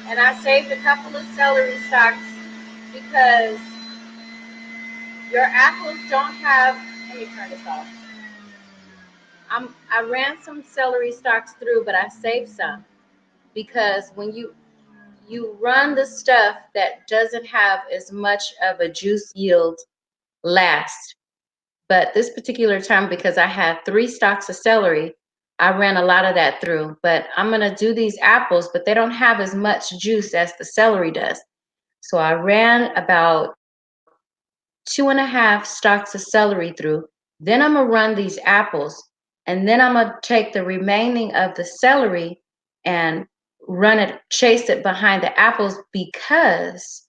and I saved a couple of celery stalks because your apples don't have. Let me turn this off. I ran some celery stalks through, but I saved some because when you run the stuff that doesn't have as much of a juice yield last. But this particular time, because I had 3 stalks of celery, I ran a lot of that through. But I'm going to do these apples, but they don't have as much juice as the celery does. So I ran about 2.5 stalks of celery through. Then I'm going to run these apples. And then I'm going to take the remaining of the celery and chase it behind the apples because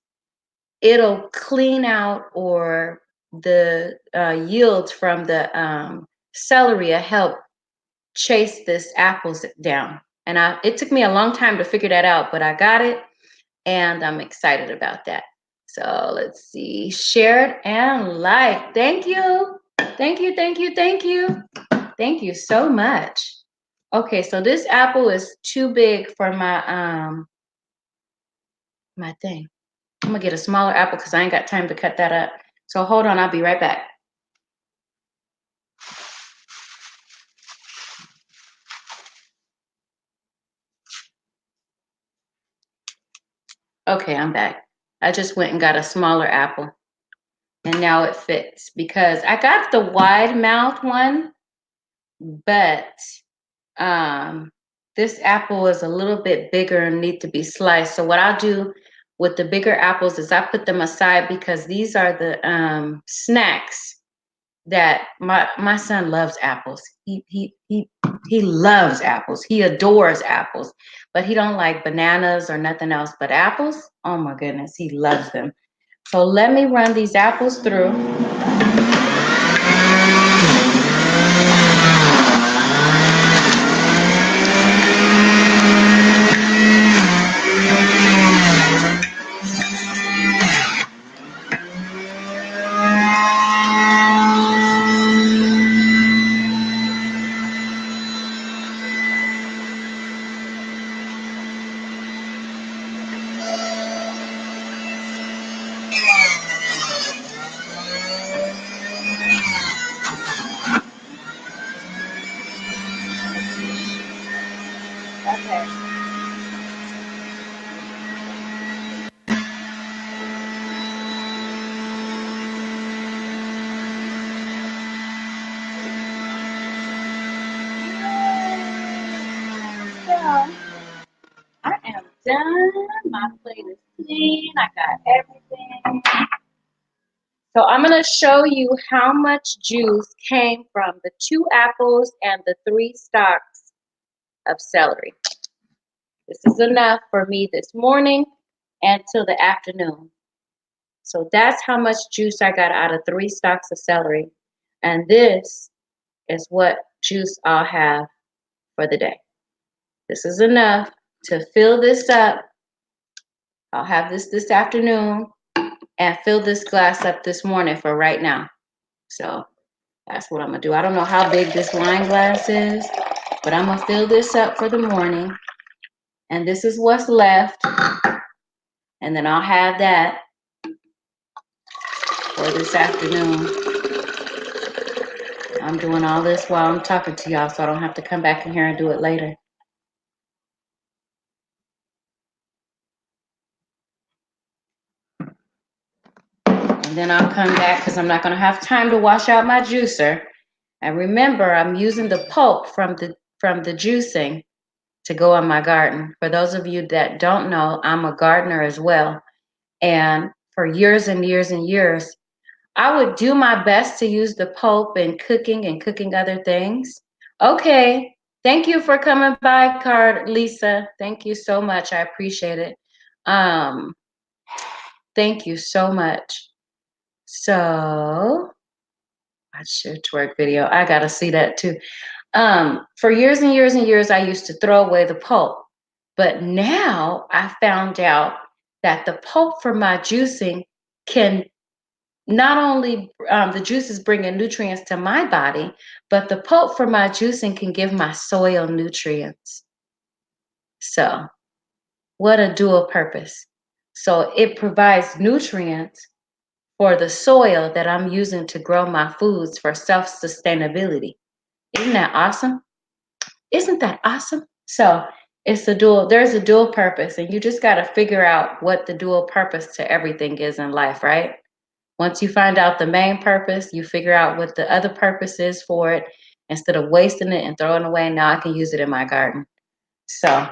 it'll clean out or yields from the celery help chase this apples down. And it took me a long time to figure that out, but I got it, and I'm excited about that. So let's see, shared and like. Thank you. Thank you, thank you, thank you. Thank you so much. Okay, so this apple is too big for my thing. I'm gonna get a smaller apple because I ain't got time to cut that up. So hold on, I'll be right back. Okay, I'm back. I just went and got a smaller apple, and now it fits because I got the wide mouth one, but um, this apple is a little bit bigger and need to be sliced. So what I'll do with the bigger apples is I put them aside because these are the snacks that my son loves apples. He loves apples. He adores apples, but he don't like bananas or nothing else but apples. Oh my goodness, he loves them. So let me run these apples through. Okay. So I am done. My plate is clean. I got everything. So I'm going to show you how much juice came from the 2 apples and the 3 stalks of celery. This is enough for me this morning and till the afternoon. So that's how much juice I got out of 3 stalks of celery. And this is what juice I'll have for the day. This is enough to fill this up. I'll have this afternoon and fill this glass up this morning for right now. So that's what I'm gonna do. I don't know how big this wine glass is, but I'm gonna fill this up for the morning. And this is what's left. And then I'll have that for this afternoon. I'm doing all this while I'm talking to y'all, so I don't have to come back in here and do it later. And then I'll come back because I'm not gonna have time to wash out my juicer. And remember, I'm using the pulp from the juicing to go in my garden. For those of you that don't know, I'm a gardener as well. And for years and years and years, I would do my best to use the pulp in cooking and cooking other things. Okay. Thank you for coming by, Lisa. Thank you so much. I appreciate it. Thank you so much. So, watch your twerk video. I gotta see that too. For years and years and years, I used to throw away the pulp. But now I found out that the pulp for my juicing can not only the juices bring in nutrients to my body, but the pulp for my juicing can give my soil nutrients. So, what a dual purpose. So, it provides nutrients for the soil that I'm using to grow my foods for self sustainability. Isn't that awesome? Isn't that awesome? So there's a dual purpose, and you just got to figure out what the dual purpose to everything is in life, right? Once you find out the main purpose, you figure out what the other purpose is for it instead of wasting it and throwing it away. Now I can use it in my garden. So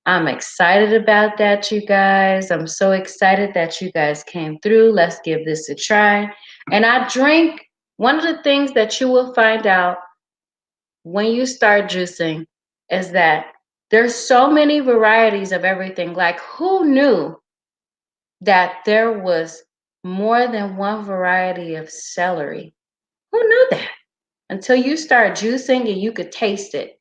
I'm excited about that, you guys. I'm so excited that you guys came through. Let's give this a try. And one of the things that you will find out when you start juicing is that there's so many varieties of everything. Like, who knew that there was more than one variety of celery. Who knew that? Until you start juicing and you could taste it.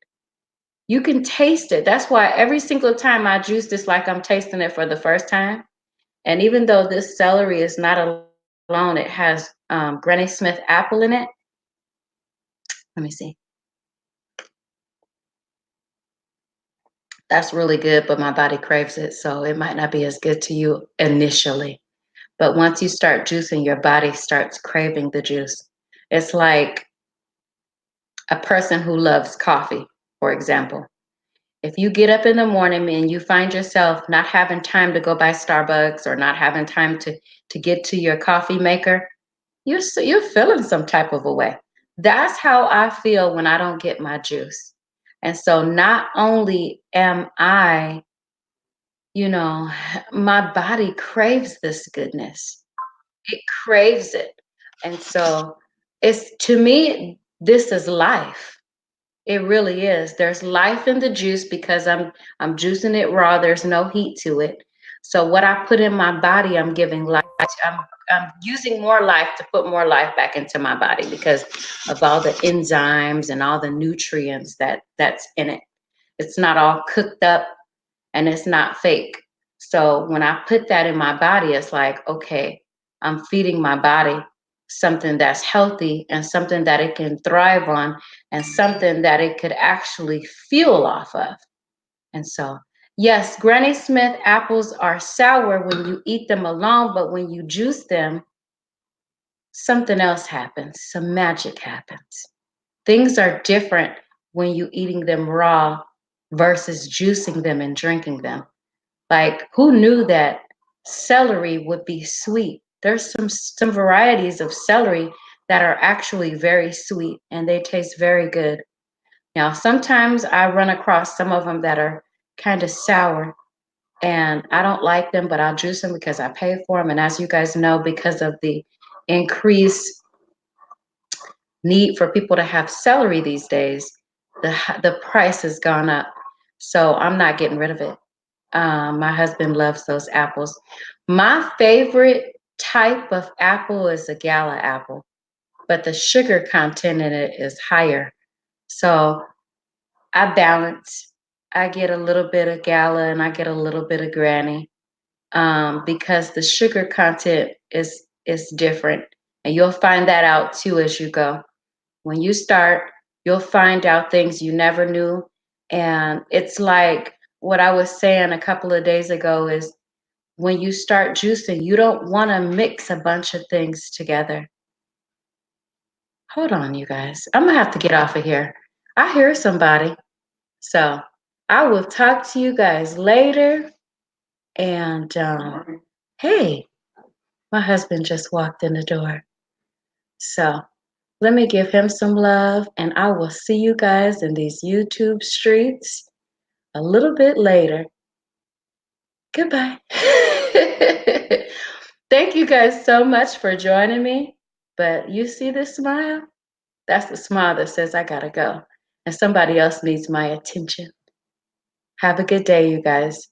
You can taste it. That's why every single time I juice, it's like I'm tasting it for the first time. And even though this celery is not alone, it has Granny Smith apple in it. Let me see. That's really good, but my body craves it, so it might not be as good to you initially. But once you start juicing, your body starts craving the juice. It's like a person who loves coffee, for example. If you get up in the morning and you find yourself not having time to go by Starbucks or not having time to get to your coffee maker, you're feeling some type of a way. That's how I feel when I don't get my juice. And so not only am I, you know, my body craves this goodness. It craves it. And so it's to me, this is life. It really is. There's life in the juice because I'm juicing it raw. There's no heat to it. So what I put in my body, I'm giving life. I'm using more life to put more life back into my body because of all the enzymes and all the nutrients that's in it. It's not all cooked up and it's not fake. So when I put that in my body, it's like, okay, I'm feeding my body something that's healthy and something that it can thrive on and something that it could actually fuel off of. And so, yes, Granny Smith apples are sour when you eat them alone, but when you juice them, something else happens. Some magic happens. Things are different when you eating them raw versus juicing them and drinking them. Like, who knew that celery would be sweet? There's some varieties of celery that are actually very sweet and they taste very good. Now, sometimes I run across some of them that are kind of sour and I don't like them, but I'll juice them because I pay for them. And as you guys know, because of the increased need for people to have celery these days, the price has gone up. So I'm not getting rid of it. My husband loves those apples. My favorite type of apple is a gala apple, but the sugar content in it is higher. So I balance. I get a little bit of gala and I get a little bit of granny because the sugar content is different, and you'll find that out too as you go. When you start, you'll find out things you never knew, and it's like what I was saying a couple of days ago is when you start juicing, you don't want to mix a bunch of things together. Hold on, you guys. I'm gonna have to get off of here. I hear somebody. So I will talk to you guys later. And hey, my husband just walked in the door. So let me give him some love, and I will see you guys in these YouTube streets a little bit later. Goodbye. Thank you guys so much for joining me. But you see this smile? That's the smile that says I gotta go. And somebody else needs my attention. Have a good day, you guys.